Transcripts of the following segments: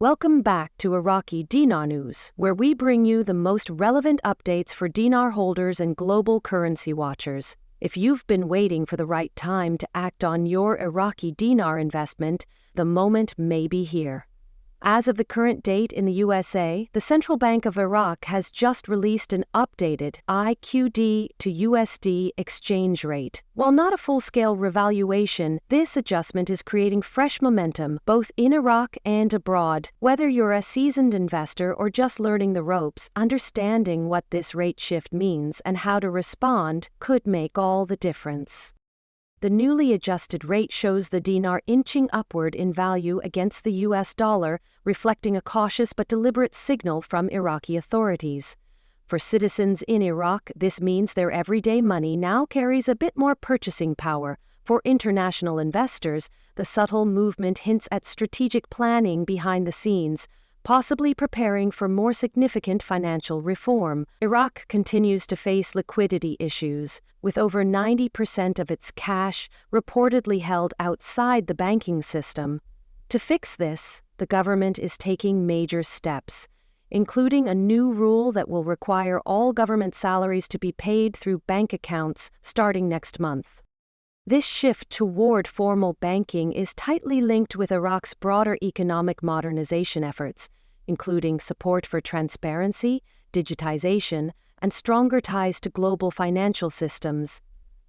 Welcome back to Iraqi Dinar News, where we bring you the most relevant updates for dinar holders and global currency watchers. If you've been waiting for the right time to act on your Iraqi dinar investment, the moment may be here. As of the current date in the USA, the Central Bank of Iraq has just released an updated IQD-to-USD exchange rate. While not a full-scale revaluation, this adjustment is creating fresh momentum both in Iraq and abroad. Whether you're a seasoned investor or just learning the ropes, understanding what this rate shift means and how to respond could make all the difference. The newly adjusted rate shows the dinar inching upward in value against the US dollar, reflecting a cautious but deliberate signal from Iraqi authorities. For citizens in Iraq, this means their everyday money now carries a bit more purchasing power. For international investors, the subtle movement hints at strategic planning behind the scenes, possibly preparing for more significant financial reform. Iraq continues to face liquidity issues, with over 90% of its cash reportedly held outside the banking system. To fix this, the government is taking major steps, including a new rule that will require all government salaries to be paid through bank accounts starting next month. This shift toward formal banking is tightly linked with Iraq's broader economic modernization efforts, including support for transparency, digitization, and stronger ties to global financial systems.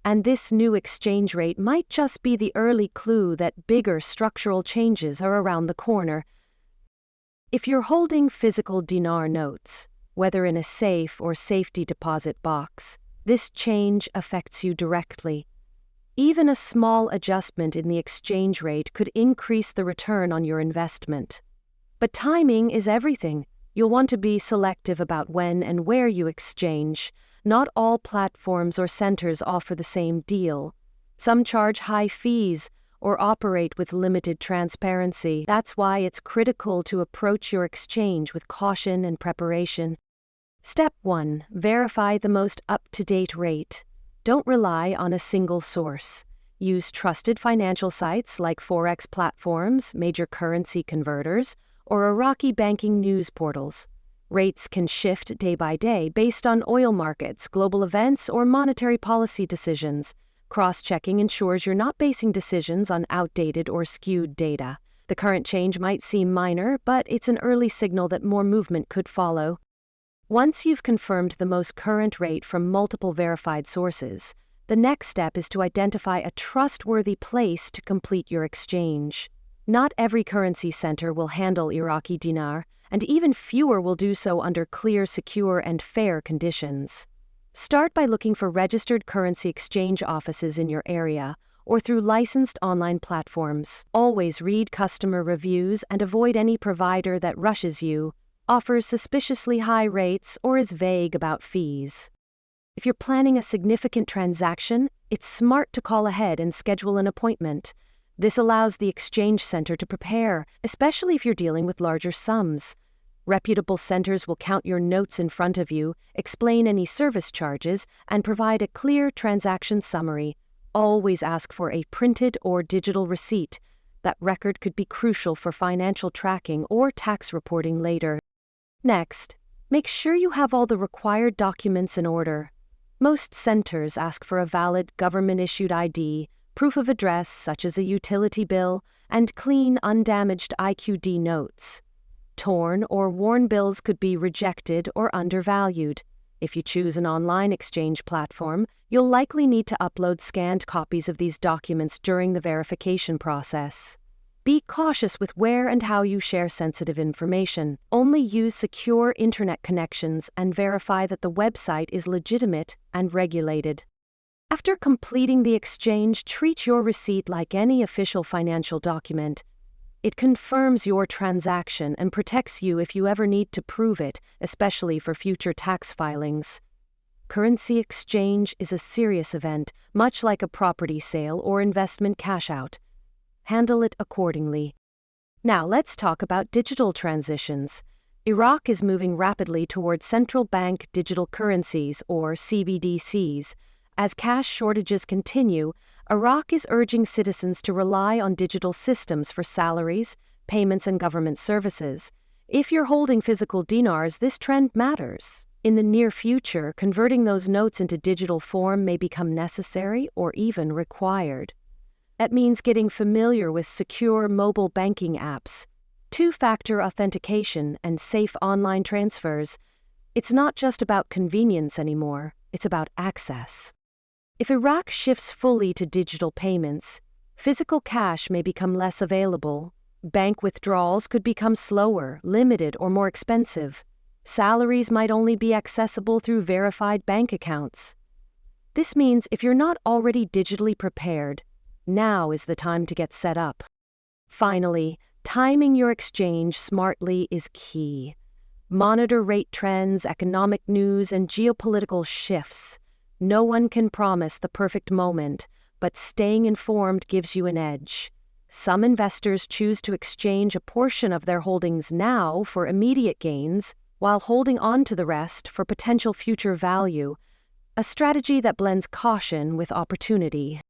And this new exchange rate might just be the early clue that bigger structural changes are around the corner. If you're holding physical dinar notes, whether in a safe or safety deposit box, this change affects you directly. Even a small adjustment in the exchange rate could increase the return on your investment. But timing is everything. You'll want to be selective about when and where you exchange. Not all platforms or centers offer the same deal. Some charge high fees or operate with limited transparency. That's why it's critical to approach your exchange with caution and preparation. Step 1. Verify the most up-to-date rate. Don't rely on a single source. Use trusted financial sites like Forex platforms, major currency converters, or Iraqi banking news portals. Rates can shift day by day based on oil markets, global events, or monetary policy decisions. Cross-checking ensures you're not basing decisions on outdated or skewed data. The current change might seem minor, but it's an early signal that more movement could follow. Once you've confirmed the most current rate from multiple verified sources, the next step is to identify a trustworthy place to complete your exchange. Not every currency center will handle Iraqi dinar, and even fewer will do so under clear, secure, and fair conditions. Start by looking for registered currency exchange offices in your area or through licensed online platforms. Always read customer reviews and avoid any provider that rushes you, offers suspiciously high rates, or is vague about fees. If you're planning a significant transaction, it's smart to call ahead and schedule an appointment. This allows the exchange center to prepare, especially if you're dealing with larger sums. Reputable centers will count your notes in front of you, explain any service charges, and provide a clear transaction summary. Always ask for a printed or digital receipt. That record could be crucial for financial tracking or tax reporting later. Next, make sure you have all the required documents in order. Most centers ask for a valid government-issued ID, proof of address such as a utility bill, and clean, undamaged IQD notes. Torn or worn bills could be rejected or undervalued. If you choose an online exchange platform, you'll likely need to upload scanned copies of these documents during the verification process. Be cautious with where and how you share sensitive information. Only use secure internet connections and verify that the website is legitimate and regulated. After completing the exchange, treat your receipt like any official financial document. It confirms your transaction and protects you if you ever need to prove it, especially for future tax filings. Currency exchange is a serious event, much like a property sale or investment cash-out. Handle it accordingly. Now let's talk about digital transitions. Iraq is moving rapidly towards central bank digital currencies, or CBDCs. As cash shortages continue, Iraq is urging citizens to rely on digital systems for salaries, payments, and government services. If you're holding physical dinars, this trend matters. In the near future, converting those notes into digital form may become necessary or even required. That means getting familiar with secure mobile banking apps, two-factor authentication, and safe online transfers. It's not just about convenience anymore, it's about access. If Iraq shifts fully to digital payments, physical cash may become less available. Bank withdrawals could become slower, limited, or more expensive. Salaries might only be accessible through verified bank accounts. This means if you're not already digitally prepared, now is the time to get set up. Finally, timing your exchange smartly is key. Monitor rate trends, economic news, and geopolitical shifts. No one can promise the perfect moment, but staying informed gives you an edge. Some investors choose to exchange a portion of their holdings now for immediate gains, while holding on to the rest for potential future value, a strategy that blends caution with opportunity.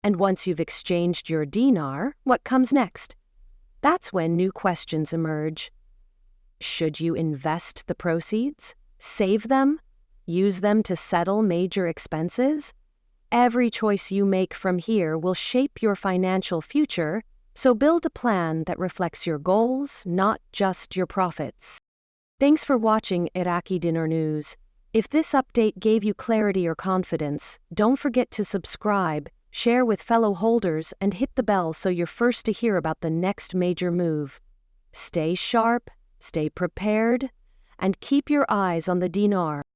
And once you've exchanged your dinar, what comes next? That's when new questions emerge. Should you invest the proceeds? Save them? Use them to settle major expenses? Every choice you make from here will shape your financial future, so build a plan that reflects your goals, not just your profits. Thanks for watching Iraqi Dinar News. If this update gave you clarity or confidence, don't forget to subscribe, share with fellow holders, and hit the bell so you're first to hear about the next major move. Stay sharp, stay prepared, and keep your eyes on the dinar.